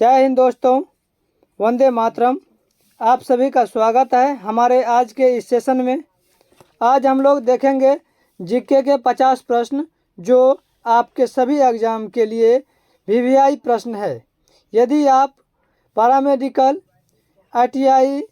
जय हिंद दोस्तों, वंदे मातरम। आप सभी का स्वागत है हमारे आज के इस सेशन में। आज हम लोग देखेंगे जीके के 50 प्रश्न जो आपके सभी एग्जाम के लिए वीवीआई प्रश्न है। यदि आप पैरामेडिकल, आईटीआई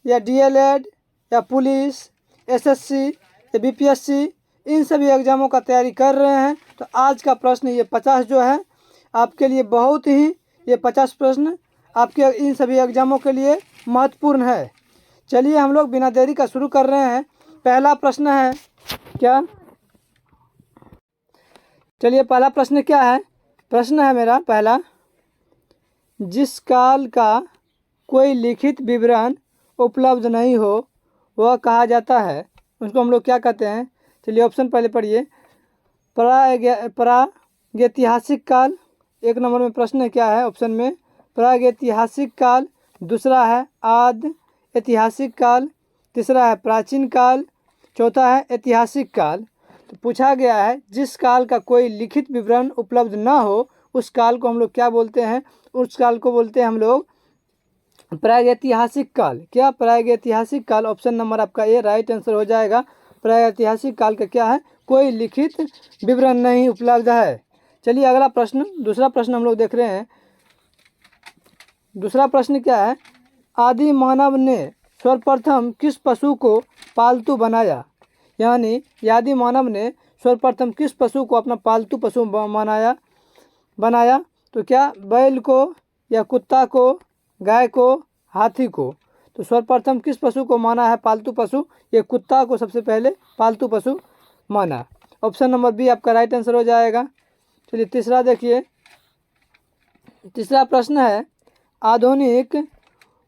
या डीएलएड या पुलिस, एसएससी या बीपीएससी इन सभी एग्जामों का तैयारी कर रहे हैं तो आज का प्रश्न ये 50 जो है आपके लिए बहुत ही ये 50 प्रश्न आपके इन सभी एग्जामों के लिए महत्वपूर्ण है। चलिए हम लोग बिना देरी का शुरू कर रहे हैं। पहला प्रश्न है क्या? चलिए पहला प्रश्न क्या है? प्रश्न है मेरा पहला, जिस काल का कोई लिखित विवरण उपलब्ध नहीं हो वह कहा जाता है, उसको हम लोग क्या कहते हैं? चलिए ऑप्शन पहले पढ़िए। प्रागैतिहासिक काल, एक नंबर में प्रश्न क्या है ऑप्शन में? प्रागैतिहासिक काल। दूसरा है आद ऐतिहासिक काल। तीसरा है प्राचीन काल। चौथा है ऐतिहासिक काल। तो पूछा गया है जिस काल का कोई लिखित विवरण उपलब्ध ना हो उस काल को हम लोग क्या बोलते हैं? उस काल को बोलते हैं हम लोग प्रागैतिहासिक काल। क्या? प्रागैतिहासिक काल। ऑप्शन नंबर आपका ए राइट आंसर हो जाएगा। प्रागैतिहासिक काल का क्या है? कोई लिखित विवरण नहीं उपलब्ध है। चलिए अगला प्रश्न, दूसरा प्रश्न हम लोग देख रहे हैं। दूसरा प्रश्न क्या है? आदि मानव ने सर्वप्रथम किस पशु को पालतू बनाया? यानी आदि मानव ने सर्वप्रथम किस पशु को अपना पालतू पशु बनाया? तो क्या बैल को या कुत्ता को, गाय को, हाथी को? तो सर्वप्रथम किस पशु को माना है पालतू पशु? ये कुत्ता को सबसे पहले पालतू पशु माना। ऑप्शन नंबर बी आपका राइट आंसर हो जाएगा। चलिए तीसरा देखिए। तीसरा प्रश्न है, आधुनिक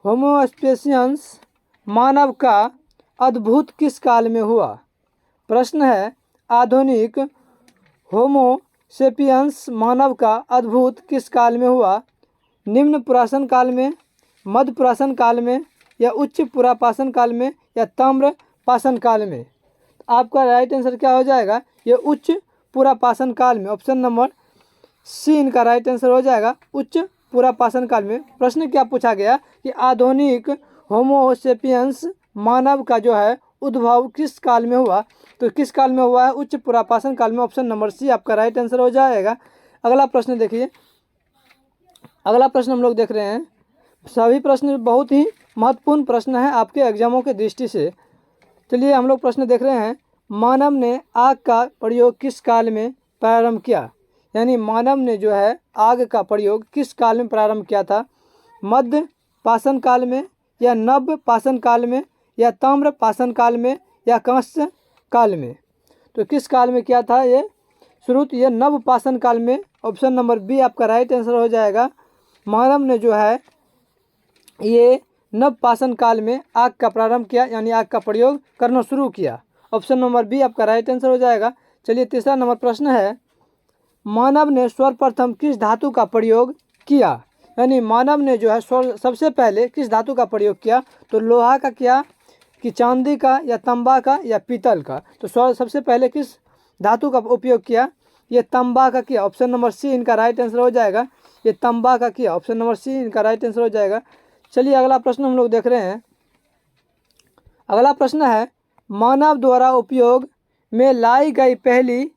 होमोस्पेसियंस मानव का अद्भुत किस काल में हुआ? प्रश्न है, आधुनिक होमोसेपियंस मानव का अद्भुत किस काल में हुआ? निम्न पुरातन काल में, मध्य पुरातन काल में, या उच्च पुरापाषाण काल में, या ताम्र पाषाण काल में? आपका राइट आंसर क्या हो जाएगा? ये उच्च पुरापाषाण काल में। ऑप्शन नंबर सी इनका राइट आंसर हो जाएगा, उच्च पुरापाषाण काल में। प्रश्न क्या पूछा गया कि आधुनिक होमोसेपियंस मानव का जो है उद्भव किस काल में हुआ? तो किस काल में हुआ है? उच्च पुरापाषाण काल में। ऑप्शन नंबर सी आपका राइट आंसर हो जाएगा। अगला प्रश्न देखिए। अगला प्रश्न हम लोग देख रहे हैं। सभी प्रश्न बहुत ही महत्वपूर्ण प्रश्न है आपके एग्जामों के दृष्टि से। चलिए हम लोग प्रश्न देख रहे हैं। मानव ने आग का प्रयोग किस काल में प्रारंभ किया? यानी मानव ने जो है आग का प्रयोग किस काल में प्रारंभ किया था? मध्य पाषाण काल में, या नव पाषाण काल में, या ताम्र पाषाण काल में, या कांस्य काल में? तो किस काल में किया था ये शुरू? ये नव पाषाण काल में। ऑप्शन नंबर बी आपका राइट आंसर हो जाएगा। मानव ने जो है ये नव पाषाण काल में आग का प्रारंभ किया, यानी आग का प्रयोग करना शुरू किया। ऑप्शन नंबर बी आपका राइट आंसर हो जाएगा। चलिए तीसरा नंबर प्रश्न है, मानव ने सर्वप्रथम किस धातु का प्रयोग किया? यानी मानव ने जो है सबसे पहले किस धातु का प्रयोग किया? तो लोहा का किया, कि चांदी का, या तांबा का, या पीतल का? तो सबसे पहले किस धातु का उपयोग किया? ये तांबा का किया। ऑप्शन नंबर सी इनका राइट आंसर हो जाएगा। ये तांबा का किया। ऑप्शन नंबर सी इनका राइट आंसर हो जाएगा। चलिए अगला प्रश्न हम लोग देख रहे हैं। अगला प्रश्न है, मानव द्वारा उपयोग में लाई गई पहली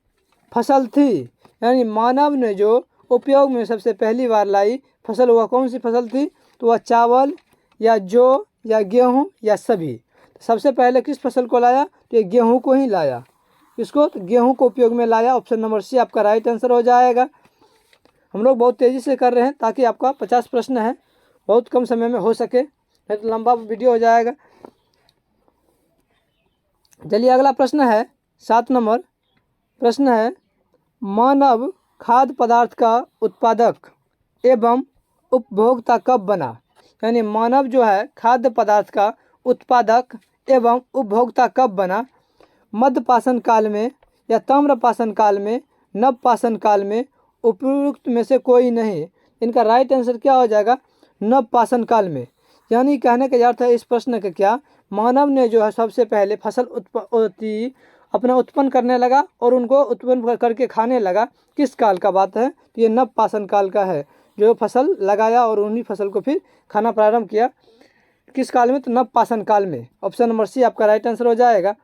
फसल थी? यानी मानव ने जो उपयोग में सबसे पहली बार लाई फसल वह कौन सी फसल थी? तो वह चावल, या जौ, या गेहूँ, या सभी? सबसे पहले किस फसल को लाया? तो ये गेहूँ को ही लाया। इसको तो गेहूँ को उपयोग में लाया। ऑप्शन नंबर सी आपका राइट आंसर हो जाएगा। हम लोग बहुत तेज़ी से कर रहे हैं ताकि आपका 50 प्रश्न है बहुत कम समय में हो सके, नहीं तो लंबा वीडियो हो जाएगा। चलिए अगला प्रश्न है, 7 नंबर प्रश्न है, मानव खाद्य पदार्थ का उत्पादक एवं उपभोक्ता कब बना? यानी मानव जो है खाद्य पदार्थ का उत्पादक एवं उपभोक्ता कब बना? मध्य पाषाण काल में, या ताम्र पाषाण काल में, नव पाषाण काल में? उपयुक्त में से कोई नहीं। इनका राइट आंसर क्या हो जाएगा? नव पाषाण काल में। यानी कहने का अर्थ है इस प्रश्न का क्या, मानव ने जो है सबसे पहले फसल अपना उत्पन्न करने लगा और उनको उत्पन्न करके खाने लगा। किस काल का बात है? तो ये नव पाषाण काल का है। जो फसल लगाया और उन्हीं फसल को फिर खाना प्रारंभ किया। किस काल में? तो नवपाषाण काल में। ऑप्शन नंबर सी आपका राइट आंसर हो जाएगा।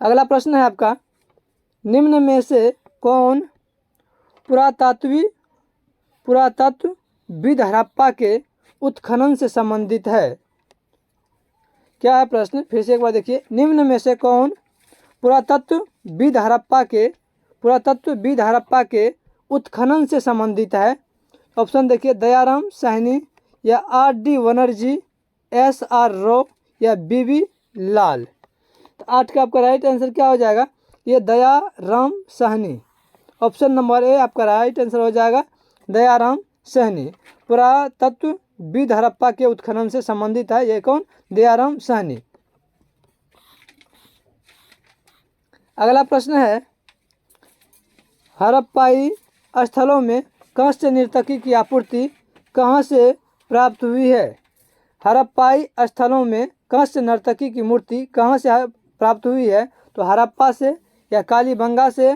अगला प्रश्न है आपका, निम्न में से कौन पुरातत्वविद हड़प्पा के उत्खनन से संबंधित है? क्या है प्रश्न? फिर से एक बार देखिए, निम्न में से कौन पुरातत्वविद हड़प्पा के उत्खनन से संबंधित है? ऑप्शन देखिए, दयाराम साहनी या R.D. बनर्जी, S.R. राव या B.V. लाल। तो 8 का आपका राइट आंसर क्या हो जाएगा? ये Dayaram Sahni. Option number A आपका राइट आंसर हो जाएगा, दयाराम साहनी। पुरातत्वविद हड़प्पा के उत्खनन से संबंधित है ये कौन? दयाराम साहनी। अगला प्रश्न है, हड़प्पाई स्थलों में कांस्य नर्तकी की आपूर्ति कहाँ से प्राप्त हुई है? हड़प्पाई स्थलों में कांस्य नर्तकी की मूर्ति कहाँ से प्राप्त हुई है? तो हड़प्पा से या कालीबंगा से,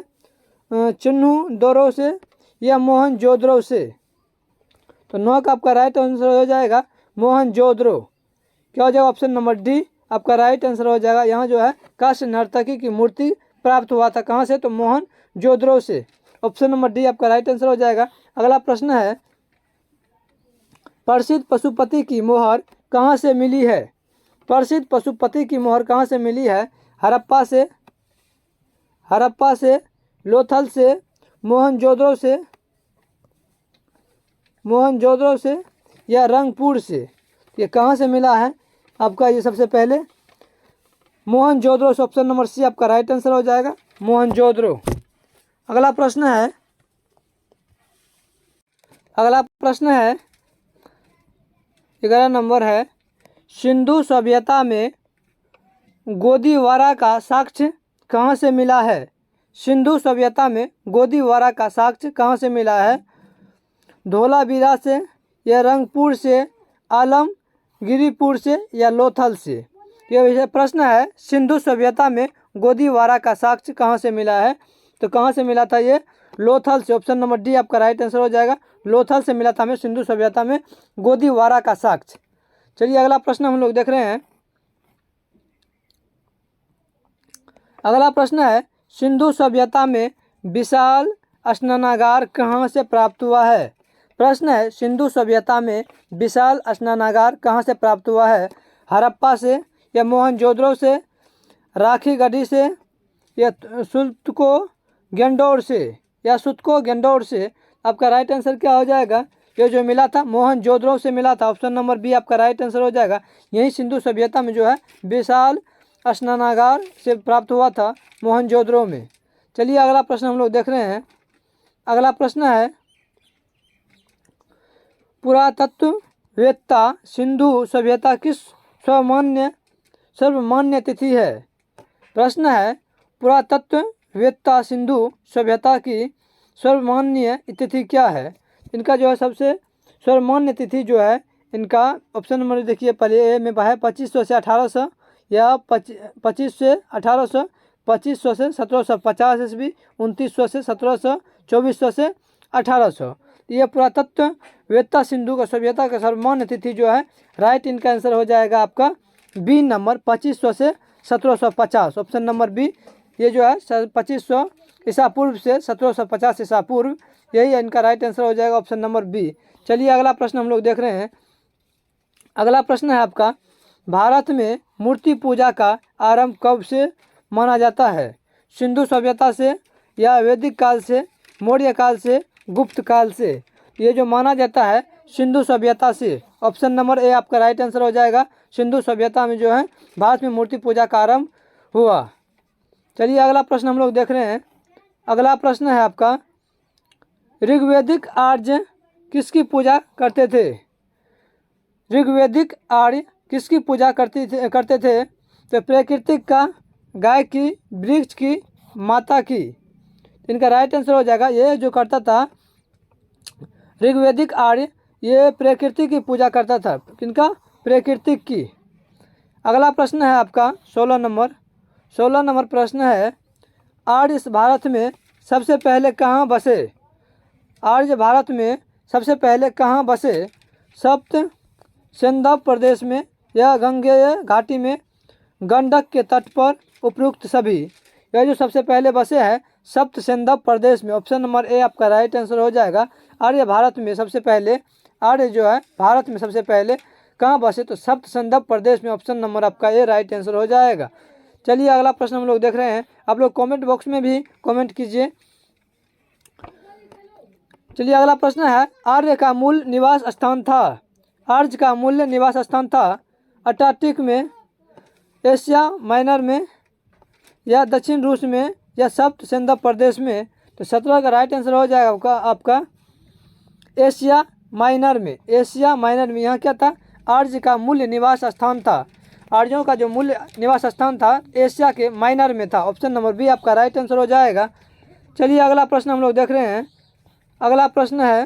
चिन्नू से या मोहनजोदड़ो से। तो 9 का आपका राइट आंसर हो जाएगा मोहनजोदड़ो। क्या हो जाएगा? ऑप्शन नंबर डी आपका राइट आंसर हो जाएगा। यहाँ जो है कांस्य नर्तकी की मूर्ति प्राप्त हुआ था कहाँ से? तो मोहनजोदड़ो से। ऑप्शन नंबर डी आपका राइट आंसर हो जाएगा। अगला प्रश्न है, प्रसिद्ध पशुपति की मोहर कहाँ से मिली है? प्रसिद्ध पशुपति की मोहर कहाँ से मिली है? हड़प्पा से, लोथल से, मोहनजोदड़ो से या रंगपुर से। ये कहाँ से मिला है आपका? ये सबसे पहले मोहनजोदड़ो से। ऑप्शन नंबर सी आपका राइट आंसर हो जाएगा, मोहनजोदड़ो। अगला प्रश्न है 11 नंबर है, सिंधु सभ्यता में गोदीवारा का साक्ष्य कहाँ से मिला है? सिंधु सभ्यता में गोदीवारा का साक्ष्य कहाँ से मिला है? धोलावीरा से या रंगपुर से, आलमगिरीपुर से या लोथल से। यह प्रश्न है, सिंधु सभ्यता में गोदीवारा का साक्ष्य कहाँ से मिला है? तो कहाँ से मिला था? ये लोथल से। ऑप्शन नंबर डी आपका राइट आंसर हो जाएगा, लोथल से मिला था हमें सिंधु सभ्यता में गोदीवारा का साक्ष्य। चलिए अगला प्रश्न हम लोग देख रहे हैं। अगला प्रश्न है, सिंधु सभ्यता में विशाल स्नानागार कहाँ से प्राप्त हुआ है? प्रश्न है, सिंधु सभ्यता में विशाल स्नानागार कहाँ से प्राप्त हुआ है? हड़प्पा से या मोहनजोदड़ो से, राखीगढ़ी से या सुत्को गेंडोर से। आपका राइट आंसर क्या हो जाएगा? ये जो मिला था मोहनजोदड़ो से मिला था। ऑप्शन नंबर बी आपका राइट आंसर हो जाएगा। यही सिंधु सभ्यता में जो है विशाल स्नानागार से प्राप्त हुआ था मोहनजोदड़ो में। चलिए अगला प्रश्न हम लोग देख रहे हैं। अगला प्रश्न है, पुरातत्ववेत्ता सिंधु सभ्यता किस सर्वमान्य तिथि है? प्रश्न है, पुरातत्ववेत्ता सिंधु सभ्यता की सर्वमान्य तिथि क्या है? इनका जो है सबसे सर्वमान्य तिथि जो है इनका, ऑप्शन नंबर देखिए, पहले ए में है 2500 से 1800 या 2500 से 1800, 2500 से 1750 ईस्वी, 2900 से 1700, 2400 से 1800। ये पुरातत्ववेत्ता सिंधु का सभ्यता का सर्वमान्य तिथि जो है, राइट इनका आंसर हो जाएगा आपका बी नंबर 2500 से 1750। ऑप्शन नंबर बी, ये जो है 2500 ईसा पूर्व से 1750 ईसा पूर्व, यही इनका राइट आंसर हो जाएगा, ऑप्शन नंबर बी। चलिए अगला प्रश्न हम लोग देख रहे हैं। अगला प्रश्न है आपका, भारत में मूर्ति पूजा का आरंभ कब से माना जाता है? सिंधु सभ्यता से या वैदिक काल से, मौर्य काल से, गुप्त काल से। ये जो माना जाता है सिंधु सभ्यता से। ऑप्शन नंबर ए आपका राइट आंसर हो जाएगा, सिंधु सभ्यता में जो है भारत में मूर्ति पूजा का आरंभ हुआ। चलिए अगला प्रश्न हम लोग देख रहे हैं। अगला प्रश्न है आपका, ऋग्वैदिक आर्य किसकी पूजा करते थे? ऋग्वैदिक आर्य किसकी पूजा करते थे? तो प्राकृतिक का, गाय की, वृक्ष की, माता की। इनका राइट आंसर हो जाएगा, ये जो करता था ऋग्वैदिक आर्य, ये प्रकृति की पूजा करता था। किनका? प्राकृतिक की। अगला प्रश्न है आपका 16 नंबर प्रश्न है, आर्य इस भारत में सबसे पहले कहाँ बसे? आर्य भारत में सबसे पहले कहाँ बसे? सप्त सिंधव प्रदेश में या गंगेय घाटी में, गंडक के तट पर, उपयुक्त सभी। यह जो सबसे पहले बसे हैं सप्त सिंधव प्रदेश में। ऑप्शन नंबर ए आपका राइट आंसर हो जाएगा। आर्य भारत में सबसे पहले, आर्य जो है भारत में सबसे पहले कहाँ बसे? तो सप्त सिंधव प्रदेश में। ऑप्शन नंबर आपका ए राइट आंसर हो जाएगा। चलिए अगला प्रश्न हम लोग देख रहे हैं। आप लोग कमेंट बॉक्स में भी कमेंट कीजिए। चलिए अगला प्रश्न है, आर्य का मूल निवास स्थान था? आर्य का मूल निवास स्थान था अंटार्कटिक में, एशिया माइनर में, या दक्षिण रूस में, या सप्त सिंधव प्रदेश में। तो 17 का राइट आंसर हो जाएगा आपका एशिया माइनर में। एशिया माइनर में यहाँ क्या था? आर्य का मूल निवास स्थान था। आर्यों का जो मूल निवास स्थान था एशिया के माइनर में था। ऑप्शन नंबर बी आपका राइट आंसर हो जाएगा। चलिए अगला प्रश्न हम लोग देख रहे हैं। अगला प्रश्न है,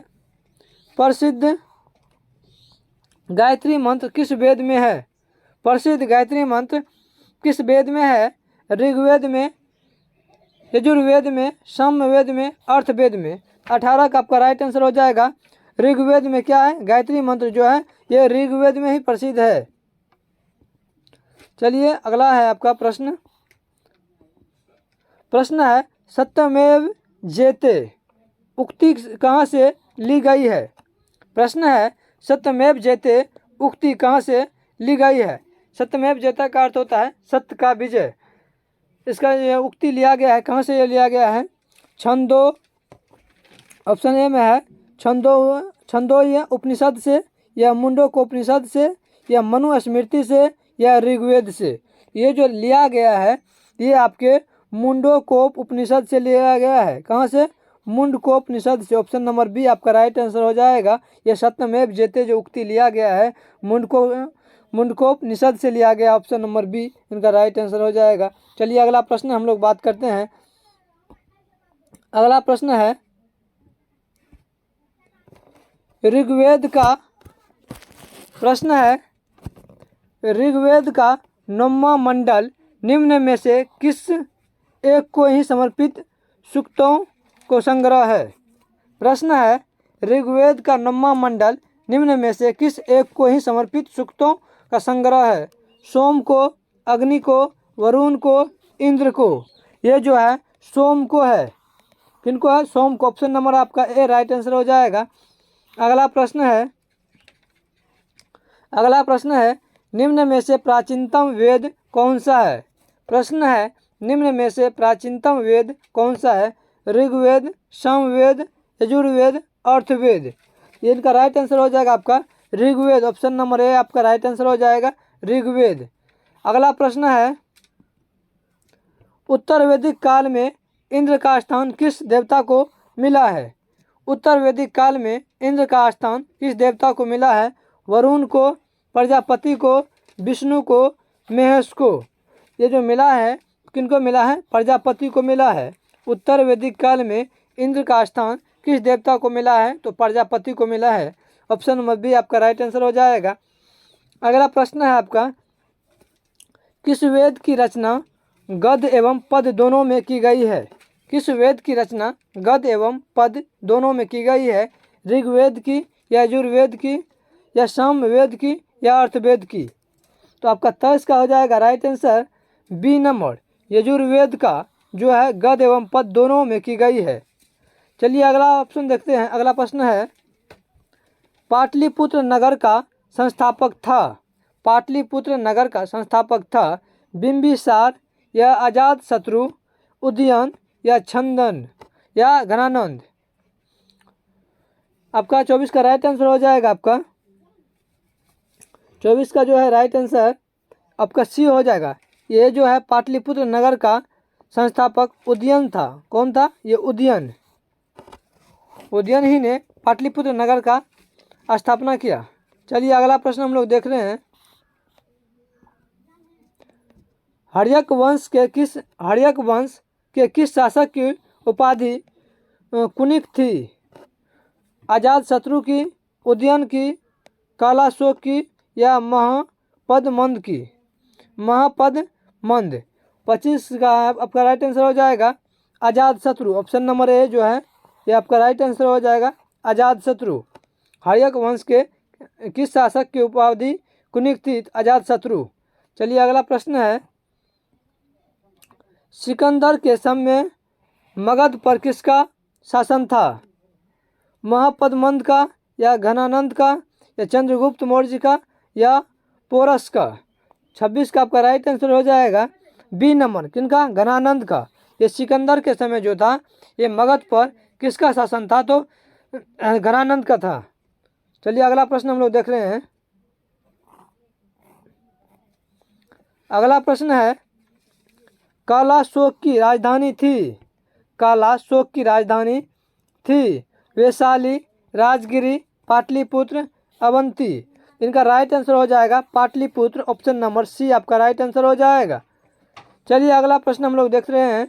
प्रसिद्ध गायत्री मंत्र किस वेद में है? प्रसिद्ध गायत्री मंत्र किस वेद में है? ऋग्वेद में, यजुर्वेद में, सामवेद में, अर्थवेद में। 18 का आपका राइट आंसर हो जाएगा। ऋग्वेद में क्या है? गायत्री मंत्र जो है ये ऋग्वेद में ही प्रसिद्ध है। चलिए अगला है आपका प्रश्न। प्रश्न है, सत्यमेव जयते उक्ति कहाँ से ली गई है? प्रश्न है, सत्यमेव जयते उक्ति कहाँ से ली गई है? सत्यमेव जयते का अर्थ होता है सत्य का विजय। इसका ये उक्ति लिया गया है, कहाँ से ये लिया गया है? छंदो, ऑप्शन ए में है छंदोय उपनिषद से, या मुंडक उपनिषद से, या मनुस्मृति से, या ऋग्वेद से। ये जो लिया गया है ये आपके मुंडकोप उपनिषद से लिया गया है। कहाँ से? मुंडकोपनिषद से। ऑप्शन नंबर बी आपका राइट आंसर हो जाएगा। यह सत्यमेव जयते जो उक्ति लिया गया है मुंडकोपनिषद से लिया गया। ऑप्शन नंबर बी इनका राइट आंसर हो जाएगा। चलिए अगला प्रश्न हम लोग बात करते हैं। अगला प्रश्न है, ऋग्वेद का प्रश्न है, ऋग्वेद का 9वां मंडल निम्न में से किस एक को ही समर्पित सूक्तों को संग्रह है? प्रश्न है, ऋग्वेद का 9वां मंडल निम्न में से किस एक को ही समर्पित सूक्तों का संग्रह है? सोम को, अग्नि को, वरुण को, इंद्र को। ये जो है सोम को है। किनको है? सोम को। ऑप्शन नंबर आपका ए राइट आंसर हो जाएगा। अगला प्रश्न है, निम्न में से प्राचीनतम वेद कौन सा है? प्रश्न है, निम्न में से प्राचीनतम वेद कौन सा है? ऋग्वेद, सामवेद, यजुर्वेद, अर्थवेद। ये इनका राइट आंसर हो जाएगा आपका ऋग्वेद। ऑप्शन नंबर ए आपका राइट आंसर हो जाएगा ऋग्वेद। अगला प्रश्न है, उत्तर वैदिक काल में इंद्र का स्थान किस देवता को मिला है? उत्तर वैदिक काल में इंद्र का स्थान किस देवता को मिला है? वरुण को, प्रजापति को, विष्णु को, महेश को। ये जो मिला है किनको मिला है? प्रजापति को मिला है। उत्तर वैदिक काल में इंद्र का स्थान किस देवता को मिला है? तो प्रजापति को मिला है। ऑप्शन नंबर बी आपका राइट आंसर हो जाएगा। अगला प्रश्न है आपका, किस वेद की रचना गद्य एवं पद दोनों में की गई है? किस वेद की रचना गद्य एवं पद दोनों में की गई है? ऋग्वेद की, या यजुर्वेद की, या सामवेद की, या अर्थवेद की। तो आपका 23 का हो जाएगा right answer B number, Yajurveda का जो है गद्य एवं पद दोनों में की गई है। चलिए अगला ऑप्शन देखते हैं। अगला प्रश्न है, पाटलिपुत्र नगर का संस्थापक था? पाटलिपुत्र नगर का संस्थापक था बिंबिसार, या अजातशत्रु, उदयन, या छंदन, या घनानंद। आपका 24 का राइट आंसर हो जाएगा। आपका 24 का जो है राइट आंसर आपका सी हो जाएगा। ये जो है पाटलिपुत्र नगर का संस्थापक उदयन था। कौन था? ये उदयन ही ने पाटलिपुत्र नगर का स्थापना किया। चलिए अगला प्रश्न हम लोग देख रहे हैं। हर्यक वंश के किस शासक की उपाधि कुनिक थी? अजातशत्रु की, उदयन की, कालाशोक की, या महापद्मंद की। महापद्मंद। 25 का आपका राइट आंसर हो जाएगा अजातशत्रु। ऑप्शन नंबर ए जो है ये आपका राइट आंसर हो जाएगा अजातशत्रु। हर्यक वंश के किस शासक की उपाधि कुनिक थी? अजातशत्रु। चलिए अगला प्रश्न है, सिकंदर के समय मगध पर किसका शासन था? महापद्मंद का, या घनानंद का, या चंद्रगुप्त मौर्य का, या पोरस का? 26 का आपका राइट आंसर हो जाएगा बी नंबर, किनका? घनानंद का। ये सिकंदर के समय जो था ये मगध पर किसका शासन था? तो घनानंद का था। चलिए अगला प्रश्न हम लोग देख रहे हैं। अगला प्रश्न है, कालाशोक की राजधानी थी? कालाशोक की राजधानी थी वैशाली, राजगिरी, पाटलिपुत्र, अवंती? इनका राइट आंसर हो जाएगा पाटलिपुत्र। ऑप्शन नंबर सी आपका राइट आंसर हो जाएगा। चलिए अगला प्रश्न हम लोग देख रहे हैं।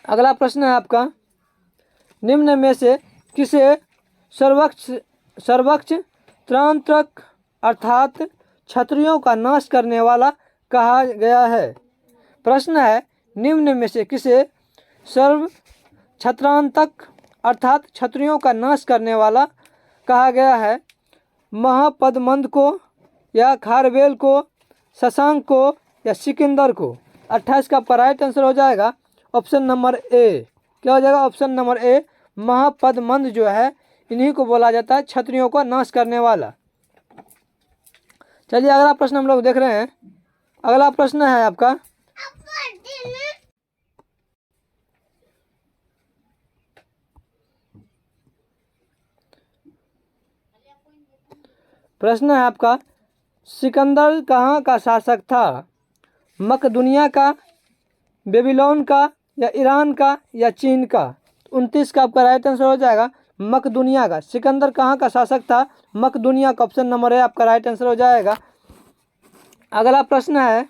अगला प्रश्न है आपका, निम्न में से किसे सर्वक्ष त्रांतक अर्थात क्षत्रियों का नाश करने वाला कहा गया है? प्रश्न है, निम्न में से किसे सर्व छत्रांतक अर्थात क्षत्रियों का नाश करने वाला कहा गया है? महापद्मंद को, या खारवेल को, शशांक को, या सिकंदर को? 28 का आपका राइट आंसर हो जाएगा ऑप्शन नंबर ए। क्या हो जाएगा? Option number A. महापद्मंद जो है इन्हीं को बोला जाता है क्षत्रियों को नाश करने वाला। चलिए अगला प्रश्न हम लोग देख रहे हैं। अगला प्रश्न है आपका, प्रश्न है आपका, सिकंदर कहाँ का शासक था? मकदुनिया का, बेबीलोन का, या ईरान का, या चीन का? 29 का आपका राइट आंसर हो जाएगा मकदुनिया का। सिकंदर कहाँ का शासक था? मकदुनिया का। ऑप्शन नंबर ए आपका राइट आंसर हो जाएगा। अगला प्रश्न है,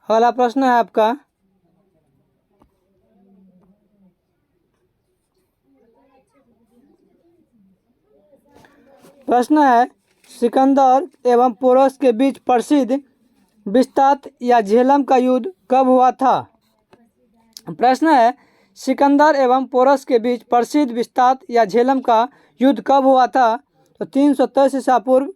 अगला प्रश्न है आपका, प्रश्न है, सिकंदर एवं पोरस के बीच प्रसिद्ध बिस्तात या झेलम का युद्ध कब हुआ था? प्रश्न है, सिकंदर एवं पोरस के बीच प्रसिद्ध बिस्तात या झेलम का युद्ध कब हुआ था? तो 323 ईसा पूर्व,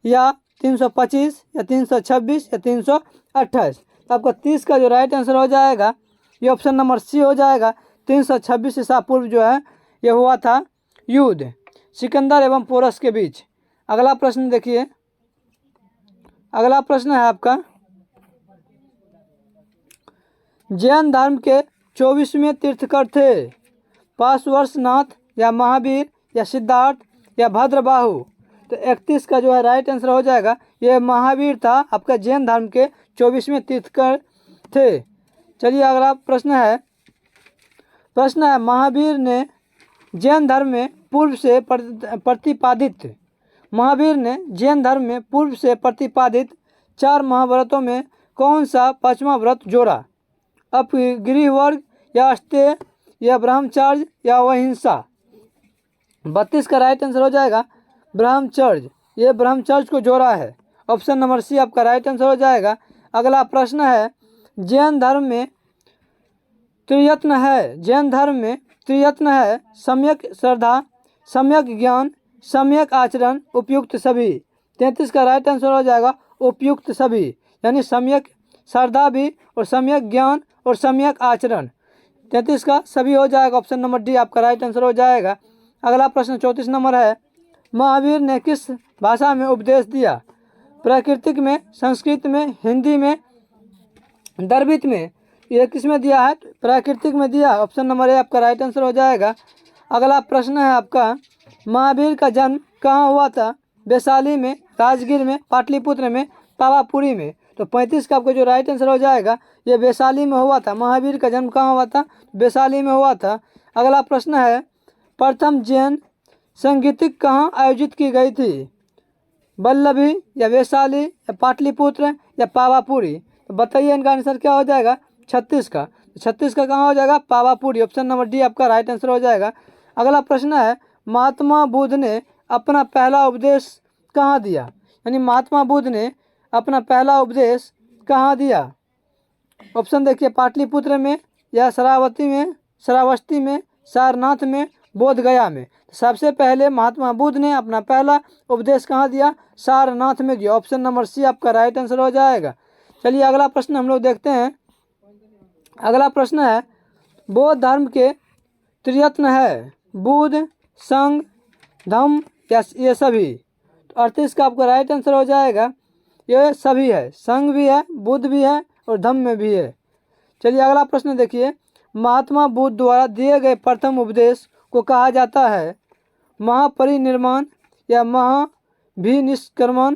या 325, या 326, या 328? तो आपका 30 का जो राइट आंसर हो जाएगा ये ऑप्शन नंबर सी हो जाएगा। 326 ईसा पूर्व जो है ये हुआ था युद्ध सिकंदर एवं पोरस के बीच। अगला प्रश्न देखिए। अगला प्रश्न है आपका, जैन धर्म के 24वें तीर्थकर थे? पार्श्वनाथ, या महावीर, या सिद्धार्थ, या भद्रबाहु? तो 31 का जो है राइट आंसर हो जाएगा ये महावीर था। आपका जैन धर्म के 24वें तीर्थकर थे। चलिए अगला प्रश्न है। प्रश्न है, महावीर ने जैन धर्म में पूर्व से प्रतिपादित महावीर ने जैन धर्म में पूर्व से प्रतिपादित 4 महाव्रतों में कौन सा 5वां व्रत जोड़ा? अपगृह वर्ग, या अस्तेय, या ब्रह्मचर्य, या अहिंसा? 32 का राइट आंसर हो जाएगा ब्रह्मचर्य। ये ब्रह्मचर्य को जोड़ा है। ऑप्शन नंबर सी आपका राइट आंसर हो जाएगा। अगला प्रश्न है, जैन धर्म में त्रियत्न है? जैन धर्म में त्रियत्न है? सम्यक श्रद्धा, सम्यक ज्ञान, सम्यक आचरण, उपयुक्त सभी? 33 का राइट आंसर हो जाएगा उपयुक्त सभी, यानी सम्यक श्रद्धा भी, और सम्यक ज्ञान, और सम्यक आचरण। 33 का सभी हो जाएगा। ऑप्शन नंबर डी आपका राइट आंसर हो जाएगा। अगला प्रश्न 34 नंबर है, महावीर ने किस भाषा में उपदेश दिया? प्राकृतिक में, संस्कृत में, हिंदी में, द्रविड़ में? ये किस में दिया है? प्राकृतिक में दिया। ऑप्शन नंबर ए आपका राइट आंसर हो जाएगा। अगला प्रश्न है आपका, महावीर का जन्म कहाँ हुआ था? वैशाली में, राजगीर में, पाटलिपुत्र में, पावापुरी में? तो 35 का आपको जो राइट आंसर हो जाएगा ये वैशाली में हुआ था। महावीर का जन्म कहाँ हुआ था? वैशाली में हुआ था। अगला प्रश्न है, प्रथम जैन संगीतिक कहाँ आयोजित की गई थी? वल्लभी, या वैशाली, या पाटलिपुत्र, या पावापुरी? तो बताइए इनका आंसर क्या हो जाएगा? 36 का। 36 का कहाँ हो जाएगा? पावापुरी। ऑप्शन नंबर डी आपका राइट आंसर हो जाएगा। अगला प्रश्न है, महात्मा बुद्ध ने अपना पहला उपदेश कहाँ दिया? यानी महात्मा बुद्ध ने अपना पहला उपदेश कहाँ दिया? ऑप्शन देखिए, पाटलिपुत्र में या श्रावस्ती में, सारनाथ में, बोध गया में। सबसे पहले महात्मा बुद्ध ने अपना पहला उपदेश कहाँ दिया? सारनाथ में दिया। ऑप्शन नंबर सी आपका राइट आंसर हो जाएगा। चलिए अगला प्रश्न हम लोग देखते हैं। अगला प्रश्न है, बौद्ध धर्म के त्रिरत्न है बुद्ध, संघ, धम्म या ये सभी? तो 38 का आपका राइट आंसर हो जाएगा ये सभी है। संघ भी है, बुद्ध भी है और धम्म में भी है। चलिए अगला प्रश्न देखिए, महात्मा बुद्ध द्वारा दिए गए प्रथम उपदेश को कहा जाता है महापरिनिर्वाण या महाभिनिष्क्रमण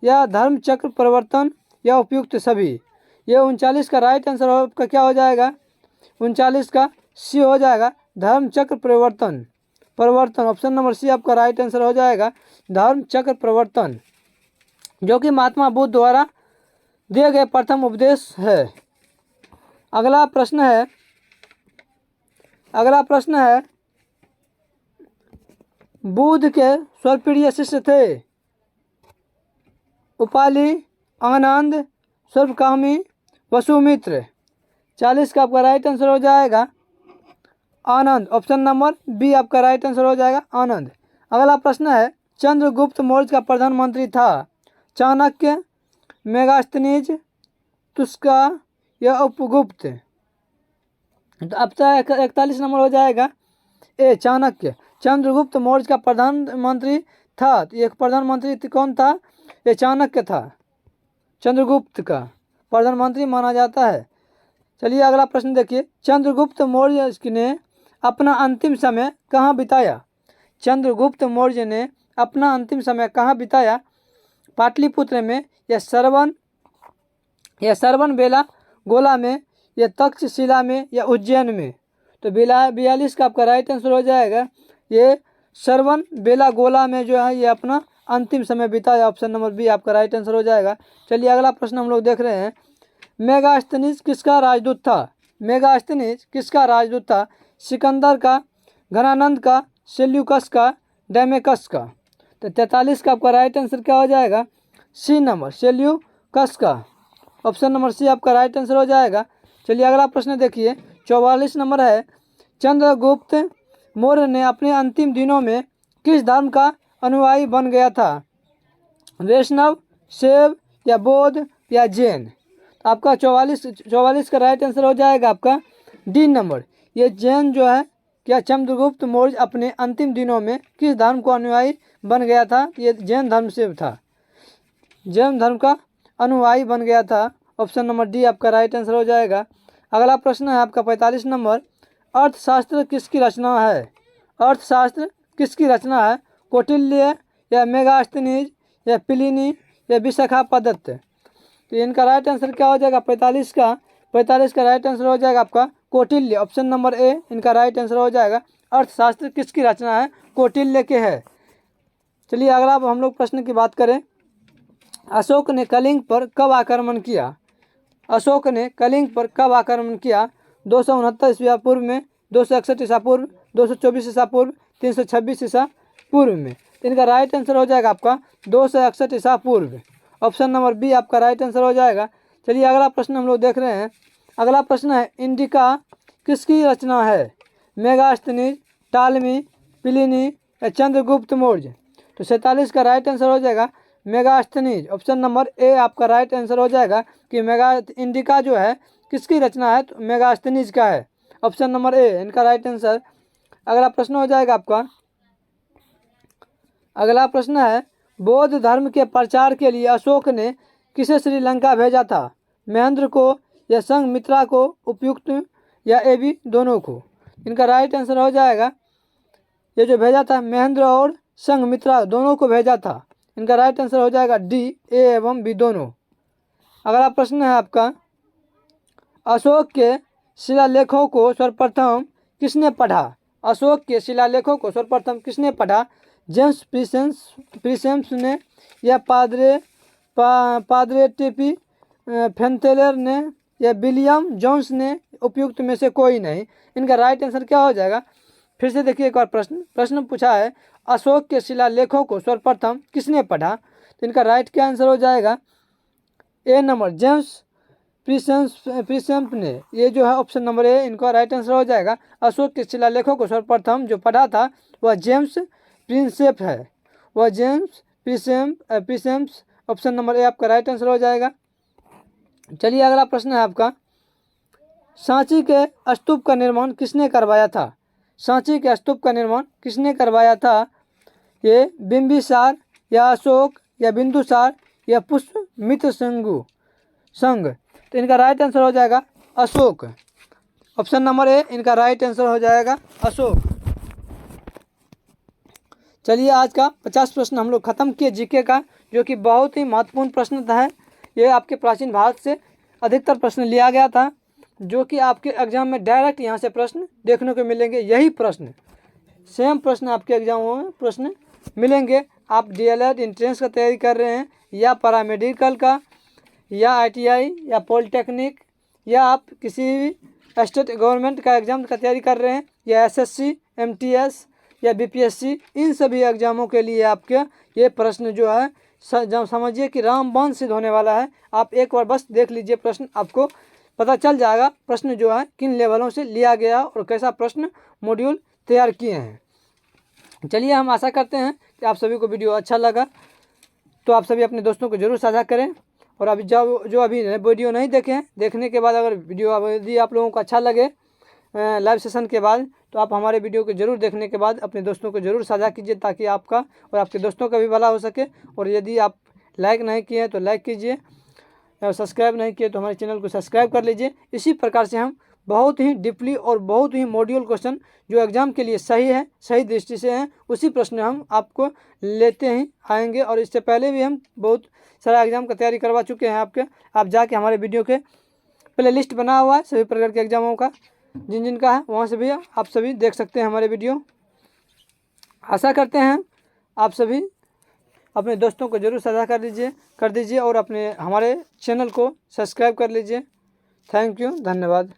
या धर्म चक्र प्रवर्तन या उपयुक्त सभी? ये 39 का राइट आंसर आपका क्या हो जाएगा? 39 का सी हो जाएगा, धर्म चक्र प्रवर्तन। ऑप्शन नंबर सी आपका राइट आंसर हो जाएगा, धर्म चक्र प्रवर्तन, जो कि महात्मा बुद्ध द्वारा दिए गए प्रथम उपदेश है। अगला प्रश्न है, बुद्ध के स्वप्रिय शिष्य थे उपाली, आनंद, सर्वकामी, वसुमित्र। 40 का आपका राइट आंसर हो जाएगा आनंद। ऑप्शन नंबर बी आपका राइट आंसर हो जाएगा आनंद। अगला प्रश्न है, चंद्रगुप्त मौर्य का प्रधानमंत्री था चाणक्य, मेगास्थनीज, तुस्का या उपगुप्त? तो अब 41 नंबर हो जाएगा ए चाणक्य। चंद्रगुप्त मौर्य का प्रधानमंत्री था, तो एक प्रधानमंत्री कौन था? ये चाणक्य था, चंद्रगुप्त का प्रधानमंत्री माना जाता है। चलिए अगला प्रश्न देखिए, चंद्रगुप्त मौर्य ने अपना अंतिम समय कहाँ बिताया? चंद्रगुप्त मौर्य ने अपना अंतिम समय कहाँ बिताया? पाटलिपुत्र में या सरवन बेला गोला में या तक्षशिला में या उज्जैन में? तो 42 का आपका राइट आंसर हो जाएगा ये सरवन बेला गोला में जो है ये अपना अंतिम समय बिताया। ऑप्शन नंबर बी आपका राइट आंसर हो जाएगा। चलिए अगला प्रश्न हम लोग देख रहे हैं, मेगास्थनीज किसका राजदूत था? मेगास्थनीज किसका राजदूत था? सिकंदर का, घनानंद का, सेल्यूकस का, डैमेकस का? तो 43 का आपका राइट आंसर क्या हो जाएगा? सी नंबर, सेल्यूकस का। ऑप्शन नंबर सी आपका राइट आंसर हो जाएगा। चलिए अगला प्रश्न देखिए, 44 नंबर है, चंद्रगुप्त मौर्य ने अपने अंतिम दिनों में किस धर्म का अनुयायी बन गया था? वैष्णव, शैव या बौद्ध या जैन? आपका 44 का राइट आंसर हो जाएगा आपका डी नंबर, ये जैन जो है। क्या चंद्रगुप्त मौर्य अपने अंतिम दिनों में किस धर्म को अनुयायी बन गया था? ये जैन धर्म से था, जैन धर्म का अनुयायी बन गया था। ऑप्शन नंबर डी आपका राइट आंसर हो जाएगा। अगला प्रश्न है आपका 45 नंबर, अर्थशास्त्र किसकी रचना है? अर्थशास्त्र किसकी रचना है? कौटिल्य या मेगास्थनीज या प्लिनी या विशाखापत्तन? तो इनका राइट आंसर क्या हो जाएगा? 45 का राइट आंसर हो जाएगा आपका कौटिल्य। ऑप्शन नंबर ए इनका राइट आंसर हो जाएगा। अर्थशास्त्र किसकी रचना है? कौटिल्य के है। चलिए अगला हम लोग प्रश्न की बात करें, अशोक ने कलिंग पर कब आक्रमण किया? अशोक ने कलिंग पर कब आक्रमण किया? 269 ईसा पूर्व में, 261 ईसा पूर्व, 224 ईसा पूर्व, 326 ईसा पूर्व में? इनका राइट आंसर हो जाएगा आपका 261 ईसा पूर्व। ऑप्शन नंबर बी आपका राइट आंसर हो जाएगा। चलिए अगला प्रश्न हम लोग देख रहे हैं। अगला प्रश्न है, इंडिका किसकी रचना है? मेगास्थनीज, टालमी, प्लिनी या चंद्रगुप्त मौर्य? तो 47 का राइट आंसर हो जाएगा मेगास्थनीज। ऑप्शन नंबर ए आपका राइट आंसर हो जाएगा कि इंडिका जो है किसकी रचना है? तो मेगास्थनीज का है। ऑप्शन नंबर ए इनका राइट आंसर। अगला प्रश्न हो जाएगा आपका, अगला प्रश्न है, बौद्ध धर्म के प्रचार के लिए अशोक ने किसे श्रीलंका भेजा था? महेंद्र को या संघमित्रा को, उपयुक्त या ए बी दोनों को? इनका राइट आंसर हो जाएगा ये जो भेजा था महेंद्र और संघमित्रा दोनों को भेजा था। इनका राइट आंसर हो जाएगा डी, ए एवं बी दोनों। अगला प्रश्न है आपका, अशोक के शिलालेखों को सर्वप्रथम किसने पढ़ा? अशोक के शिलालेखों को सर्वप्रथम किसने पढ़ा? जेम्स प्रिसेम्स ने या पादरे टेपी फेंथेलर ने या विलियम जोन्स ने? उपयुक्त में से कोई नहीं। इनका राइट आंसर क्या हो जाएगा? फिर से देखिए एक बार प्रश्न पूछा है, अशोक के शिलालेखों को सर्वप्रथम किसने पढ़ा? तो इनका राइट क्या आंसर हो जाएगा? ए नंबर, जेम्स प्रिंसेप ने, ये जो है ऑप्शन नंबर ए इनका राइट आंसर हो जाएगा। अशोक के शिलालेखों को सर्वप्रथम जो पढ़ा था वह जेम्स प्रिंसेप है, वह James Prinsep. Option number A आपका राइट आंसर हो जाएगा। चलिए अगला प्रश्न है आपका, सांची के स्तूप का निर्माण किसने करवाया था? सांची के स्तूप का निर्माण किसने करवाया था? ये बिंबिसार या अशोक या बिंदुसार या पुष्यमित्र संघ। तो इनका राइट आंसर हो जाएगा अशोक। ऑप्शन नंबर ए इनका राइट आंसर हो जाएगा अशोक। चलिए आज का 50 प्रश्न हम लोग खत्म किए जीके का, जो कि बहुत ही महत्वपूर्ण प्रश्न था। ये आपके प्राचीन भारत से अधिकतर प्रश्न लिया गया था, जो कि आपके एग्जाम में डायरेक्ट यहाँ से प्रश्न देखने को मिलेंगे। यही प्रश्न सेम प्रश्न आपके एग्जामों में प्रश्न मिलेंगे। आप डीएलएड एंट्रेंस का तैयारी कर रहे हैं, या पैरामेडिकल का, या आईटीआई, या पॉलिटेक्निक, या आप किसी भी स्टेट गवर्नमेंट का एग्जाम का तैयारी कर रहे हैं, या एसएससी, एमटीएस या बीपीएससी, इन सभी एग्जामों के लिए आपके ये प्रश्न जो है समझिए कि रामबाण सिद्ध होने वाला है। आप एक बार बस देख लीजिए प्रश्न, आपको पता चल जाएगा प्रश्न जो है किन लेवलों से लिया गया और कैसा प्रश्न मॉड्यूल तैयार किए हैं। चलिए हम आशा करते हैं कि आप सभी को वीडियो अच्छा लगा, तो आप सभी अपने दोस्तों को जरूर साझा करें। और अभी जो अभी वीडियो नहीं देखे हैं, देखने के बाद अगर वीडियो यदि आप लोगों को अच्छा लगे लाइव सेशन के बाद, तो आप हमारे वीडियो को जरूर देखने के बाद अपने दोस्तों को जरूर साझा कीजिए, ताकि आपका और आपके दोस्तों का भी भला हो सके। और यदि आप लाइक नहीं किए हैं तो लाइक कीजिए, और सब्सक्राइब नहीं किए तो हमारे चैनल को सब्सक्राइब कर लीजिए। इसी प्रकार से हम बहुत ही डीपली और बहुत ही मॉड्यूल क्वेश्चन जो एग्जाम के लिए सही है, सही दृष्टि से हैं, उसी प्रश्न हम आपको लेते ही आएंगे। और इससे पहले भी हम बहुत सारा एग्जाम का तैयारी करवा चुके हैं आपके। आप जाके हमारे वीडियो के प्ले लिस्ट बना हुआ है सभी प्रकार के एग्जामों का, जिन जिन का है, वहाँ से भी आप सभी देख सकते हैं हमारे वीडियो। आशा करते हैं आप सभी अपने दोस्तों को जरूर साझा कर दीजिए और अपने हमारे चैनल को सब्सक्राइब कर लीजिए। थैंक यू, धन्यवाद।